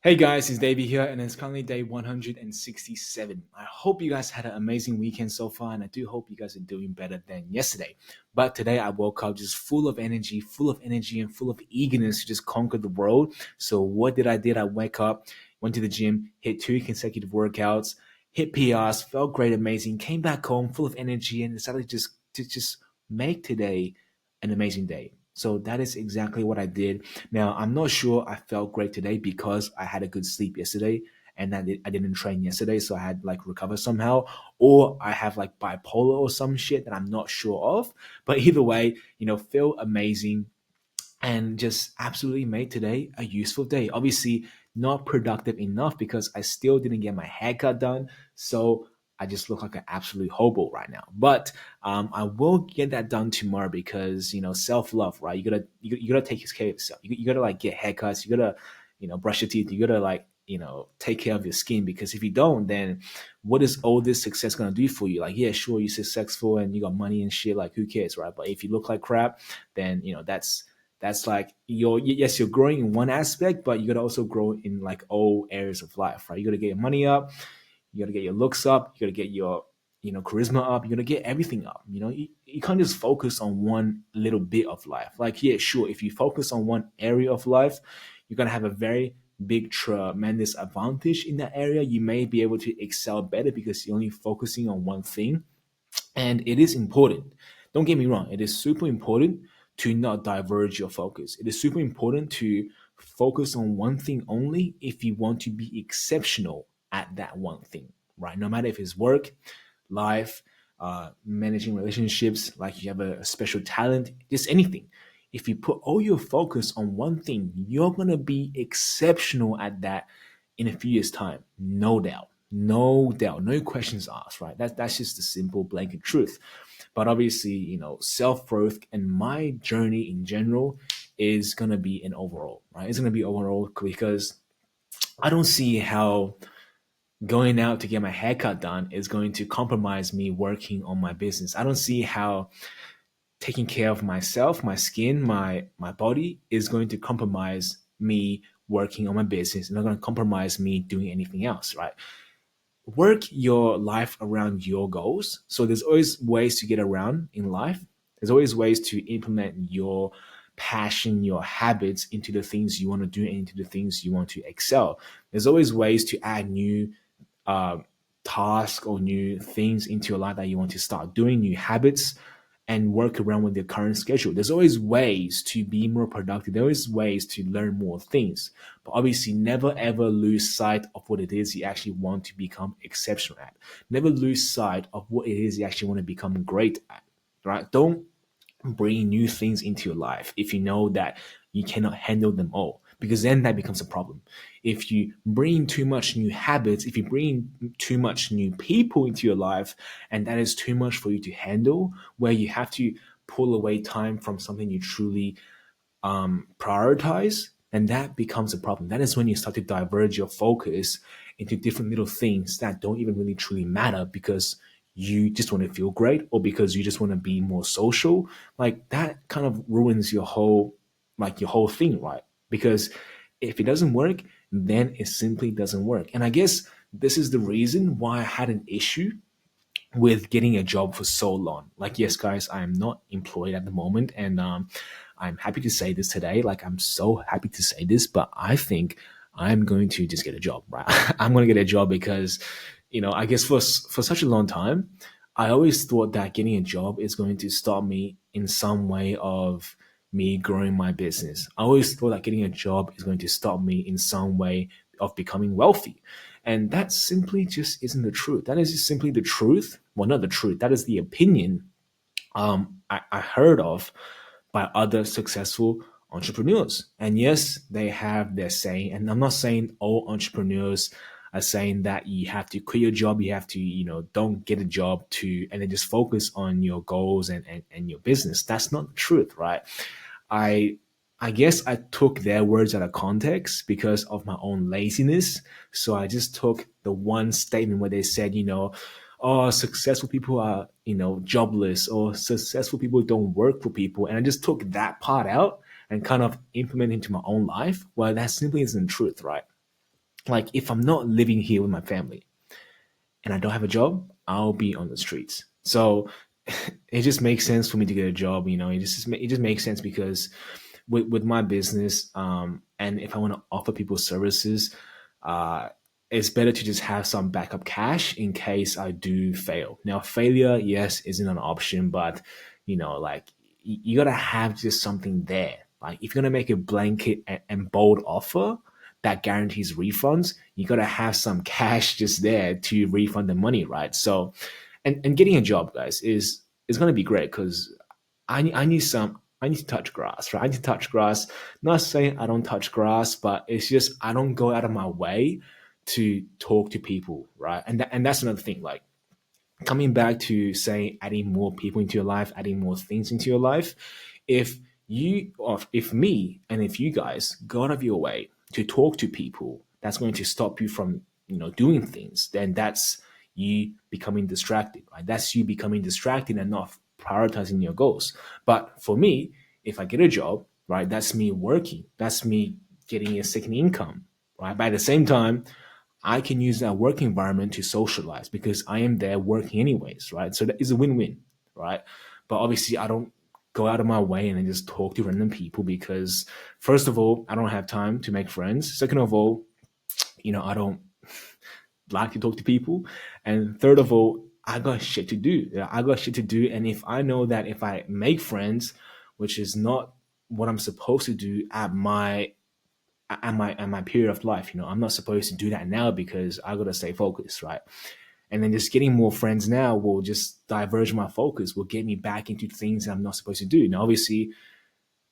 Hey guys, it's Davey here, and it's currently day 167. I hope you guys had an amazing weekend so far, and I do hope you guys are doing better than yesterday. But today I woke up just full of energy, and full of eagerness to just conquer the world. So what did I did? I wake up, went to the gym, hit two consecutive workouts, hit PRs, felt great, amazing, came back home full of energy, and decided to just make today an amazing day. So that is exactly what I did. Now, I'm not sure I felt great today because I had a good sleep yesterday and I didn't train yesterday. So I had like recover somehow, or I have like bipolar or some shit that I'm not sure of. But either way, feel amazing and just absolutely made today a useful day. Obviously, not productive enough because I still didn't get my haircut done. So I just look like an absolute hobo right now. But I will get that done tomorrow because self love, right? You gotta take care of yourself. You gotta like get haircuts. You gotta brush your teeth. You gotta like take care of your skin because if you don't, then what is all this success gonna do for you? Like, yeah, sure, you're successful and you got money and shit. Like, who cares, right? But if you look like crap, then that's like you're growing in one aspect, but you gotta also grow in like all areas of life, right? You gotta get your money up, you gotta get your looks up, you gotta get your charisma up, you gotta get everything up. You can't just focus on one little bit of life. Like, yeah, sure, if you focus on one area of life, you're gonna have a very big tremendous advantage in that area. You may be able to excel better because you're only focusing on one thing, and it is important. Don't get me wrong, it is super important to not diverge your focus. It is super important to focus on one thing only if you want to be exceptional at that one thing, right? No matter if it's work, life, managing relationships, like you have a special talent, just anything. If you put all your focus on one thing, you're going to be exceptional at that in a few years' time, no doubt. No doubt, no questions asked, right? That's just the simple blanket truth. But obviously, self growth and my journey in general is gonna be an overall, right? It's gonna be overall because I don't see how going out to get my haircut done is going to compromise me working on my business. I don't see how taking care of myself, my skin, my body is going to compromise me working on my business. It's not going to compromise me doing anything else, right? Work your life around your goals. So there's always ways to get around in life. There's always ways to implement your passion, your habits into the things you want to do and into the things you want to excel. There's always ways to add new uh, tasks or new things into your life that you want to start doing, new habits, and work around with your current schedule. There's always ways to be more productive. There's always ways to learn more things. But obviously, never ever lose sight of what it is you actually want to become exceptional at. Never lose sight of what it is you actually want to become great at. Right? Don't bring new things into your life if you know that you cannot handle them all, because then that becomes a problem. If you bring too much new habits, if you bring too much new people into your life, and that is too much for you to handle, where you have to pull away time from something you truly prioritize, and that becomes a problem. That is when you start to diverge your focus into different little things that don't even really truly matter because you just want to feel great or because you just want to be more social. Like that kind of ruins your whole thing, right? Because if it doesn't work, then it simply doesn't work. And I guess this is the reason why I had an issue with getting a job for so long. Like, yes, guys, I am not employed at the moment, and I'm happy to say this today. Like, I'm so happy to say this, but I think I'm going to just get a job, right? I'm going to get a job because, I guess for such a long time, I always thought that getting a job is going to stop me in some way of me growing my business. I always thought that getting a job is going to stop me in some way of becoming wealthy. And that simply just isn't the truth. That is just simply the truth. Well, not the truth. That is the opinion I heard of by other successful entrepreneurs. And yes, they have their saying. And I'm not saying all entrepreneurs are saying that you have to quit your job, you have to, don't get a job and then just focus on your goals and your business. That's not the truth, right? I I guess I took their words out of context because of my own laziness. So I just took the one statement where they said, oh, successful people are, jobless, or successful people don't work for people. And I just took that part out and kind of implemented into my own life. Well, that simply isn't the truth, right? Like if I'm not living here with my family and I don't have a job, I'll be on the streets. So it just makes sense for me to get a job. It just makes sense because with my business, and if I want to offer people services, uh, it's better to just have some backup cash in case I do fail. Now, failure, yes, isn't an option, but like you gotta have just something there. Like if you're gonna make a blanket and bold offer that guarantees refunds, you gotta have some cash just there to refund the money, right? So, and getting a job, guys, is gonna be great because I need to touch grass, right? I need to touch grass. Not saying I don't touch grass, but it's just I don't go out of my way to talk to people, right? And that's another thing. Like coming back to say adding more people into your life, adding more things into your life, if you or if me and if you guys go out of your way to talk to people, that's going to stop you from doing things. Then that's you becoming distracted, right? That's you becoming distracted and not prioritizing your goals. But for me, if I get a job, right, that's me working. That's me getting a second income, right? But at the same time, I can use that work environment to socialize because I am there working anyways, right? So that is a win-win, right? But obviously, I don't go out of my way and then just talk to random people because, first of all, I don't have time to make friends. Second of all, I don't like to talk to people. And third of all, I got shit to do. Yeah, I got shit to do. And if I know that if I make friends, which is not what I'm supposed to do at my period of life. I'm not supposed to do that now because I gotta stay focused, right? And then just getting more friends now will just diverge my focus, will get me back into things that I'm not supposed to do. Now, obviously,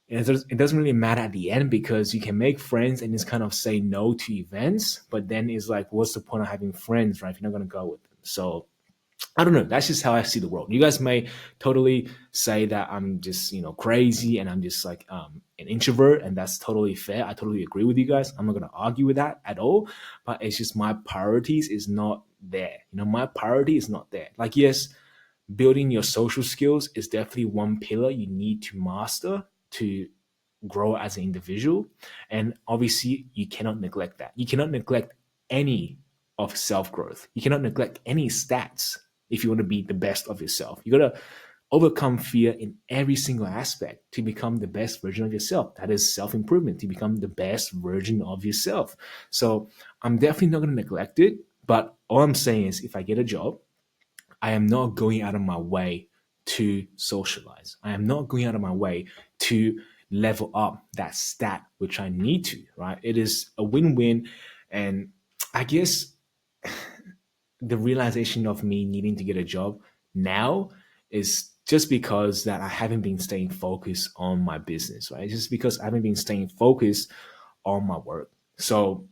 it doesn't really matter at the end because you can make friends and just kind of say no to events, but then it's like, what's the point of having friends, right? If you're not gonna go with them. So I don't know. That's just how I see the world. You guys may totally say that I'm just, crazy and I'm just like an introvert, and that's totally fair. I totally agree with you guys. I'm not gonna argue with that at all. But it's just my priorities is not there. My priority is not there. Like, yes, building your social skills is definitely one pillar you need to master to grow as an individual. And obviously, you cannot neglect that. You cannot neglect any of self growth. You cannot neglect any stats if you want to be the best of yourself. You got to overcome fear in every single aspect to become the best version of yourself. That is self improvement, to become the best version of yourself. So I'm definitely not going to neglect it. But all I'm saying is if I get a job, I am not going out of my way to socialize. I am not going out of my way to level up that stat, which I need to, right? It is a win win. And I guess the realization of me needing to get a job now is just because that I haven't been staying focused on my business, right? It's just because I haven't been staying focused on my work. So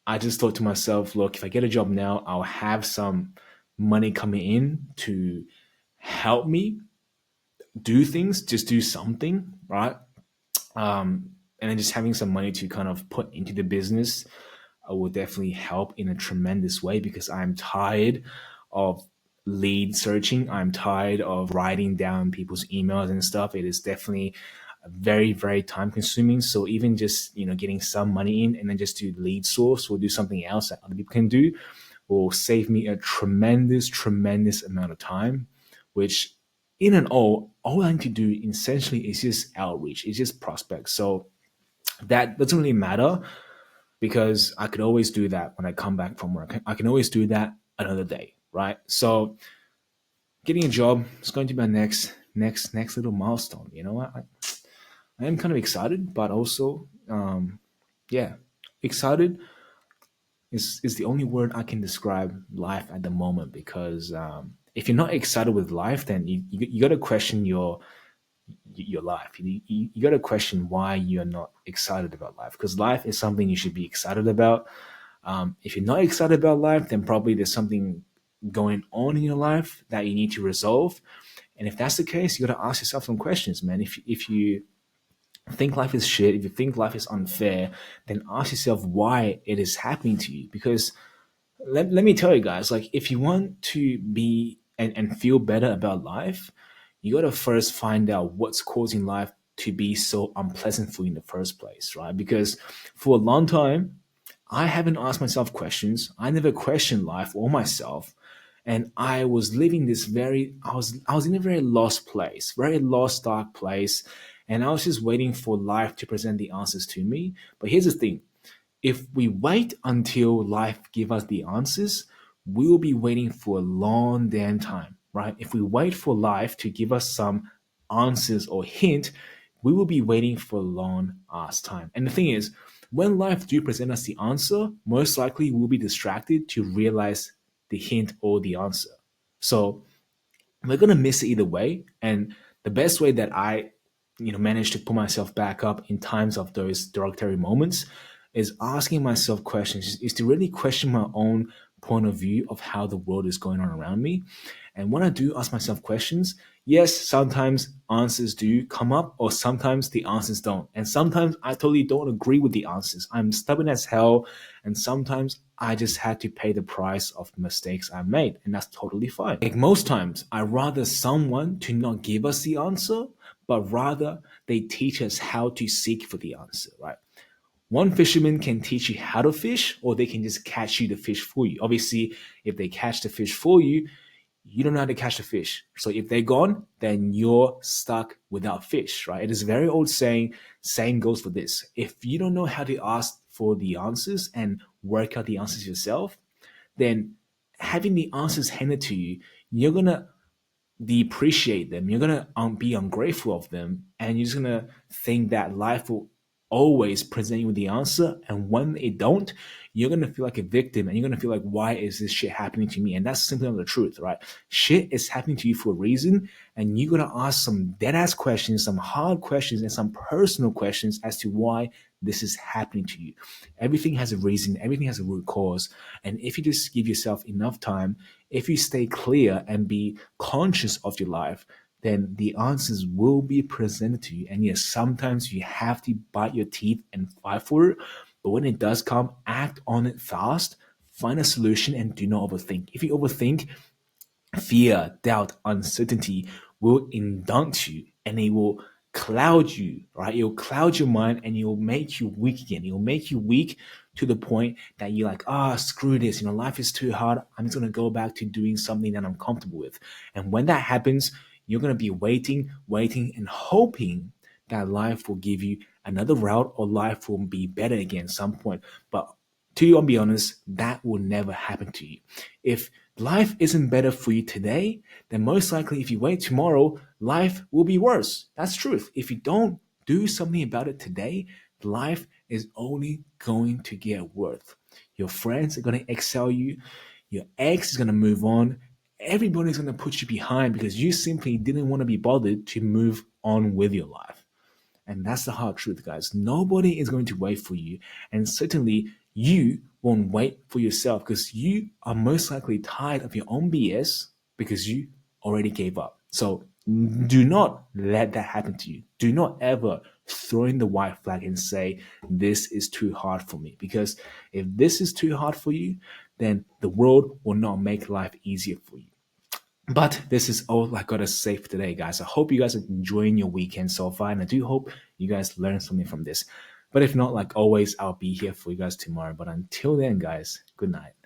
I just thought to myself, look, if I get a job now, I'll have some money coming in to help me do things, just do something, right? And then just having some money to kind of put into the business will definitely help in a tremendous way because I'm tired of lead searching. I'm tired of writing down people's emails and stuff. It is definitely very, very time consuming. So even just, getting some money in and then just do lead source or do something else that other people can do will save me a tremendous, tremendous amount of time, which in and all I need to do essentially is just outreach. It's just prospects. So that doesn't really matter because I could always do that when I come back from work. I can always do that another day, right? So getting a job is going to be my next little milestone. I am kind of excited, but also, yeah, excited is the only word I can describe life at the moment because if you're not excited with life, then you got to question your life. You got to question why you're not excited about life because life is something you should be excited about. If you're not excited about life, then probably there's something going on in your life that you need to resolve. And if that's the case, you got to ask yourself some questions, man. If you think life is shit, if you think life is unfair, then ask yourself why it is happening to you. Because let me tell you guys, like if you want to be and feel better about life, you got to first find out what's causing life to be so unpleasant for you in the first place, right? Because for a long time, I haven't asked myself questions. I never questioned life or myself. And I was living this I was in a very lost place, very lost, dark place. And I was just waiting for life to present the answers to me. But here's the thing, if we wait until life give us the answers, we will be waiting for a long damn time, right? If we wait for life to give us some answers or hint, we will be waiting for a long ass time. And the thing is, when life do present us the answer, most likely we'll be distracted to realize the hint or the answer. So we're gonna miss it either way. And the best way that I, manage to put myself back up in times of those derogatory moments is asking myself questions, is to really question my own point of view of how the world is going on around me. And when I do ask myself questions, yes, sometimes answers do come up, or sometimes the answers don't. And sometimes I totally don't agree with the answers. I'm stubborn as hell. And sometimes I just had to pay the price of the mistakes I made. And that's totally fine. Like most times, I rather someone to not give us the answer, but rather they teach us how to seek for the answer, right? One fisherman can teach you how to fish, or they can just catch you the fish for you. Obviously, if they catch the fish for you, you don't know how to catch the fish. So if they're gone, then you're stuck without fish, right? It is a very old saying. Same goes for this. If you don't know how to ask for the answers and work out the answers yourself, then having the answers handed to you, you're gonna depreciate them. You're gonna be ungrateful of them, and you're just gonna think that life will always present you with the answer. And when it don't, you're gonna feel like a victim, and you're gonna feel like, why is this shit happening to me? And that's simply not the truth, right? Shit is happening to you for a reason, and you gotta ask some dead ass questions, some hard questions, and some personal questions as to why this is happening to you. Everything has a reason, everything has a root cause. And if you just give yourself enough time, if you stay clear and be conscious of your life, then the answers will be presented to you. And yes, sometimes you have to bite your teeth and fight for it. But when it does come, act on it fast, find a solution, and do not overthink. If you overthink, fear, doubt, uncertainty will indult you, and it will cloud you, right? It will cloud your mind, and it will make you weak again. It will make you weak to the point that you're like, screw this. Life is too hard. I'm just going to go back to doing something that I'm comfortable with. And when that happens, you're going to be waiting, and hoping that life will give you another route, or life will be better again at some point. But to be honest, that will never happen to you. If life isn't better for you today, then most likely if you wait tomorrow, life will be worse. That's truth. If you don't do something about it today, life is only going to get worse. Your friends are going to excel you. Your ex is going to move on. Everybody's going to put you behind because you simply didn't want to be bothered to move on with your life. And that's the hard truth, guys. Nobody is going to wait for you. And certainly you won't wait for yourself because you are most likely tired of your own BS because you already gave up. So do not let that happen to you. Do not ever throw in the white flag and say, this is too hard for me. Because if this is too hard for you, then the world will not make life easier for you. But this is all I gotta say for today, guys. I hope you guys are enjoying your weekend so far, and I do hope you guys learned something from this. But if not, like always, I'll be here for you guys tomorrow. But until then, guys, good night.